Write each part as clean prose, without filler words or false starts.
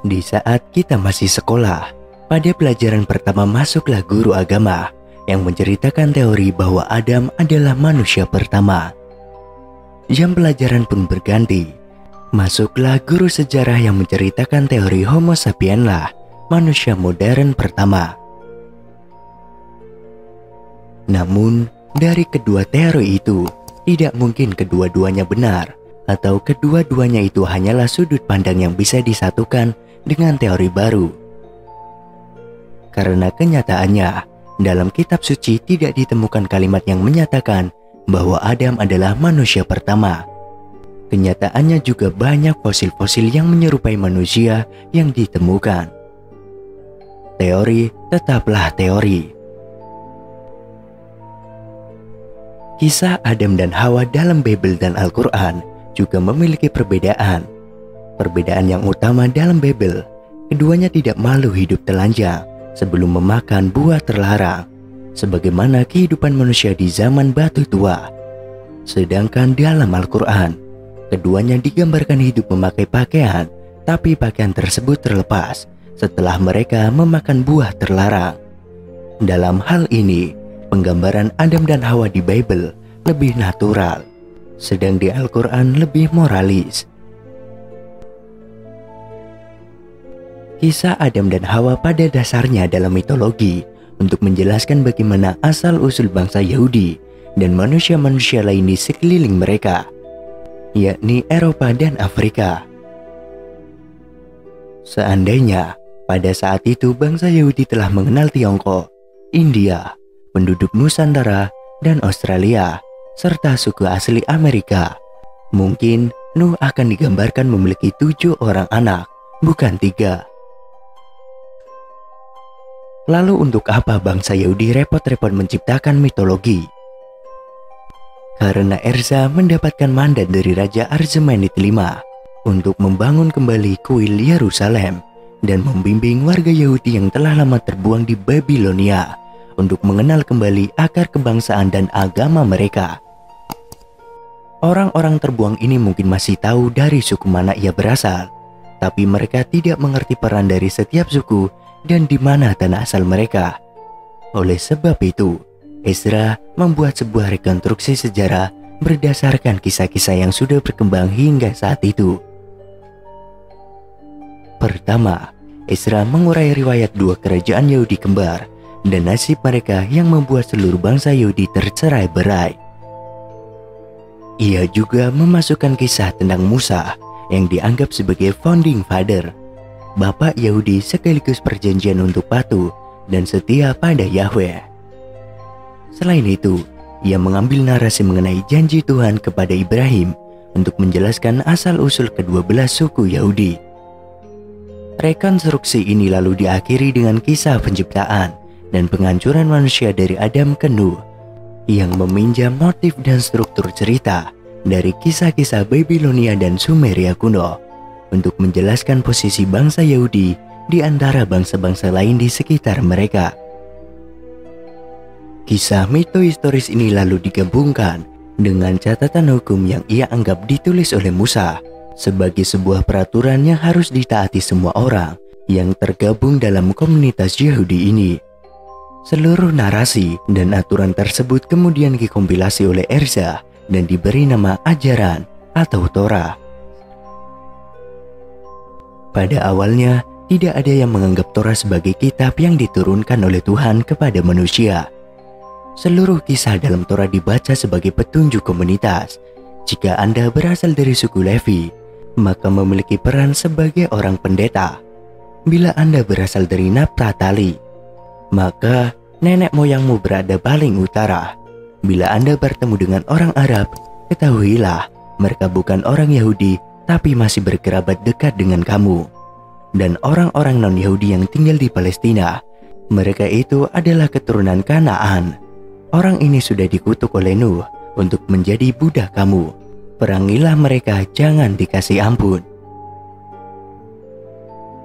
Di saat kita masih sekolah, pada pelajaran pertama masuklah guru agama yang menceritakan teori bahwa Adam adalah manusia pertama. Jam pelajaran pun berganti. Masuklah guru sejarah yang menceritakan teori Homo sapienslah, manusia modern pertama. Namun, dari kedua teori itu, tidak mungkin kedua-duanya benar, atau kedua-duanya itu hanyalah sudut pandang yang bisa disatukan dengan teori baru. Karena kenyataannya, dalam kitab suci tidak ditemukan kalimat yang menyatakan bahwa Adam adalah manusia pertama. Kenyataannya juga banyak fosil-fosil yang menyerupai manusia yang ditemukan. Teori tetaplah teori. Kisah Adam dan Hawa dalam Bible dan Al-Quran juga memiliki perbedaan. Perbedaan yang utama dalam Bible, keduanya tidak malu hidup telanjang sebelum memakan buah terlarang, sebagaimana kehidupan manusia di zaman batu tua. Sedangkan dalam Al-Quran, keduanya digambarkan hidup memakai pakaian, tapi pakaian tersebut terlepas setelah mereka memakan buah terlarang. Dalam hal ini, penggambaran Adam dan Hawa di Bible lebih natural, sedang di Al-Quran lebih moralis. Kisah Adam dan Hawa pada dasarnya dalam mitologi untuk menjelaskan bagaimana asal-usul bangsa Yahudi dan manusia-manusia lain di sekeliling mereka, yakni Eropa dan Afrika. Seandainya pada saat itu bangsa Yahudi telah mengenal Tiongkok, India, penduduk Nusantara, dan Australia, serta suku asli Amerika, mungkin Nuh akan digambarkan memiliki 7 orang anak, bukan 3. Lalu untuk apa bangsa Yahudi repot-repot menciptakan mitologi? Karena Erza mendapatkan mandat dari Raja Arzamenid V untuk membangun kembali kuil Yerusalem dan membimbing warga Yahudi yang telah lama terbuang di Babilonia untuk mengenal kembali akar kebangsaan dan agama mereka. Orang-orang terbuang ini mungkin masih tahu dari suku mana ia berasal, tapi mereka tidak mengerti peran dari setiap suku dan di mana tanah asal mereka. Oleh sebab itu, Ezra membuat sebuah rekonstruksi sejarah berdasarkan kisah-kisah yang sudah berkembang hingga saat itu. Pertama, Ezra mengurai riwayat 2 kerajaan Yahudi kembar dan nasib mereka yang membuat seluruh bangsa Yahudi tercerai-berai. Ia juga memasukkan kisah tentang Musa yang dianggap sebagai founding father, bapak Yahudi sekaligus perjanjian untuk patuh dan setia pada Yahweh. Selain itu, ia mengambil narasi mengenai janji Tuhan kepada Ibrahim untuk menjelaskan asal-usul ke-12 suku Yahudi. Rekonstruksi ini lalu diakhiri dengan kisah penciptaan dan penghancuran manusia dari Adam ke Nuh, yang meminjam motif dan struktur cerita dari kisah-kisah Babilonia dan Sumeria kuno untuk menjelaskan posisi bangsa Yahudi di antara bangsa-bangsa lain di sekitar mereka. Kisah mito-historis ini lalu digabungkan dengan catatan hukum yang ia anggap ditulis oleh Musa sebagai sebuah peraturan yang harus ditaati semua orang yang tergabung dalam komunitas Yahudi ini. Seluruh narasi dan aturan tersebut kemudian dikompilasi oleh Erza dan diberi nama ajaran atau Torah. Pada awalnya, tidak ada yang menganggap Torah sebagai kitab yang diturunkan oleh Tuhan kepada manusia. Seluruh kisah dalam Torah dibaca sebagai petunjuk komunitas. Jika Anda berasal dari suku Levi, maka memiliki peran sebagai orang pendeta. Bila Anda berasal dari Naphtali, maka nenek moyangmu berada paling utara. Bila Anda bertemu dengan orang Arab, ketahuilah mereka bukan orang Yahudi tapi masih berkerabat dekat dengan kamu. Dan orang-orang non-Yahudi yang tinggal di Palestina, mereka itu adalah keturunan Kanaan. Orang ini sudah dikutuk oleh Nuh untuk menjadi budak kamu. Perangilah mereka, jangan dikasih ampun.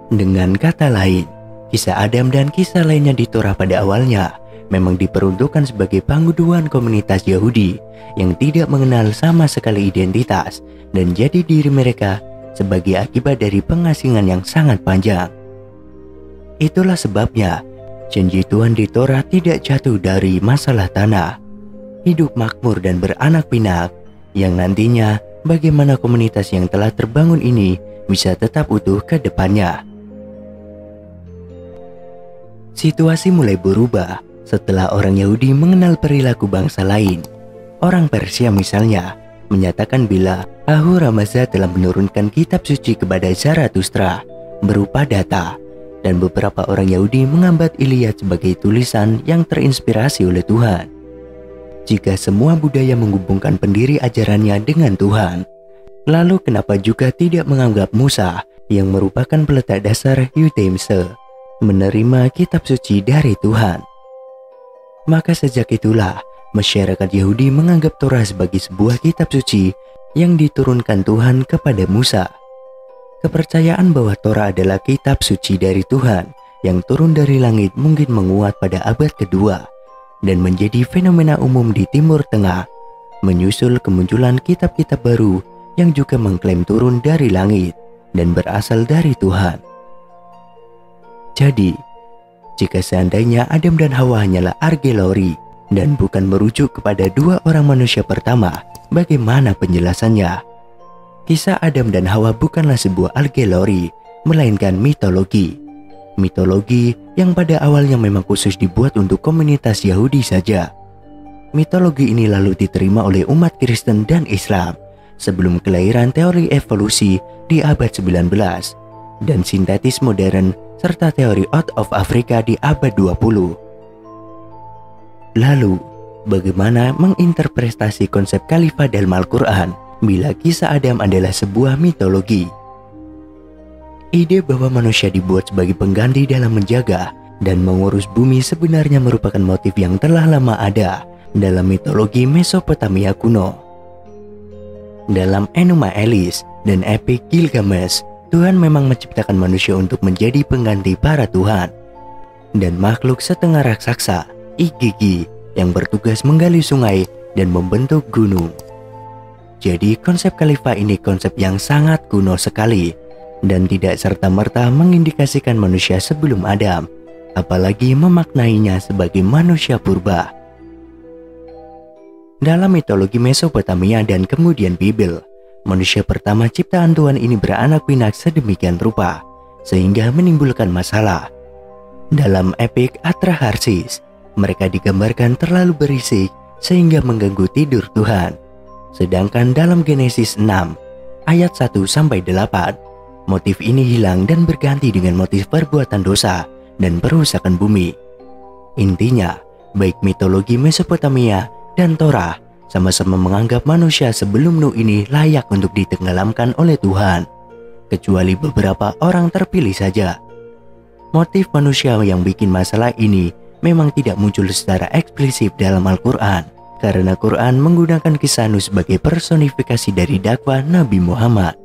Dengan kata lain, kisah Adam dan kisah lainnya di Torah pada awalnya memang diperuntukkan sebagai pangguduan komunitas Yahudi yang tidak mengenal sama sekali identitas dan jati diri mereka sebagai akibat dari pengasingan yang sangat panjang. Itulah sebabnya janji Tuhan di Torah tidak jatuh dari masalah tanah, hidup makmur dan beranak pinak, yang nantinya bagaimana komunitas yang telah terbangun ini bisa tetap utuh ke depannya. Situasi mulai berubah setelah orang Yahudi mengenal perilaku bangsa lain. Orang Persia misalnya menyatakan bila Ahura Mazda telah menurunkan kitab suci kepada Zarathustra berupa data, dan beberapa orang Yahudi mengambat Iliad sebagai tulisan yang terinspirasi oleh Tuhan. Jika semua budaya menghubungkan pendiri ajarannya dengan Tuhan, lalu kenapa juga tidak menganggap Musa yang merupakan peletak dasar Yudaisme menerima kitab suci dari Tuhan? Maka sejak itulah masyarakat Yahudi menganggap Torah sebagai sebuah kitab suci yang diturunkan Tuhan kepada Musa. Kepercayaan bahwa Torah adalah kitab suci dari Tuhan yang turun dari langit mungkin menguat pada abad kedua dan menjadi fenomena umum di Timur Tengah, menyusul kemunculan kitab-kitab baru yang juga mengklaim turun dari langit dan berasal dari Tuhan. Jadi, jika seandainya Adam dan Hawa hanyalah argelori dan bukan merujuk kepada dua orang manusia pertama, bagaimana penjelasannya? Kisah Adam dan Hawa bukanlah sebuah argelori, melainkan mitologi. Mitologi yang pada awalnya memang khusus dibuat untuk komunitas Yahudi saja. Mitologi ini lalu diterima oleh umat Kristen dan Islam sebelum kelahiran teori evolusi di abad 19 dan sintetis modern serta teori out of Africa di abad 20. Lalu, bagaimana menginterpretasi konsep khalifah dalam Al-Quran bila kisah Adam adalah sebuah mitologi? Ide bahwa manusia dibuat sebagai pengganti dalam menjaga dan mengurus bumi sebenarnya merupakan motif yang telah lama ada dalam mitologi Mesopotamia kuno. Dalam Enuma Elish dan epik Gilgamesh, Tuhan memang menciptakan manusia untuk menjadi pengganti para Tuhan dan makhluk setengah raksasa, Igigi, yang bertugas menggali sungai dan membentuk gunung. Jadi konsep khalifah ini konsep yang sangat kuno sekali dan tidak serta-merta mengindikasikan manusia sebelum Adam, apalagi memaknainya sebagai manusia purba. Dalam mitologi Mesopotamia dan kemudian Bible, manusia pertama ciptaan Tuhan ini beranak pinak sedemikian rupa sehingga menimbulkan masalah. Dalam epik Atrahasis, mereka digambarkan terlalu berisik sehingga mengganggu tidur Tuhan. Sedangkan dalam Genesis 6 ayat 1-8, motif ini hilang dan berganti dengan motif perbuatan dosa dan perusakan bumi. Intinya, baik mitologi Mesopotamia dan Torah sama-sama menganggap manusia sebelum Nuh ini layak untuk ditenggelamkan oleh Tuhan, kecuali beberapa orang terpilih saja. Motif manusia yang bikin masalah ini memang tidak muncul secara eksplisit dalam Al-Quran, karena Quran menggunakan kisah Nuh sebagai personifikasi dari dakwah Nabi Muhammad.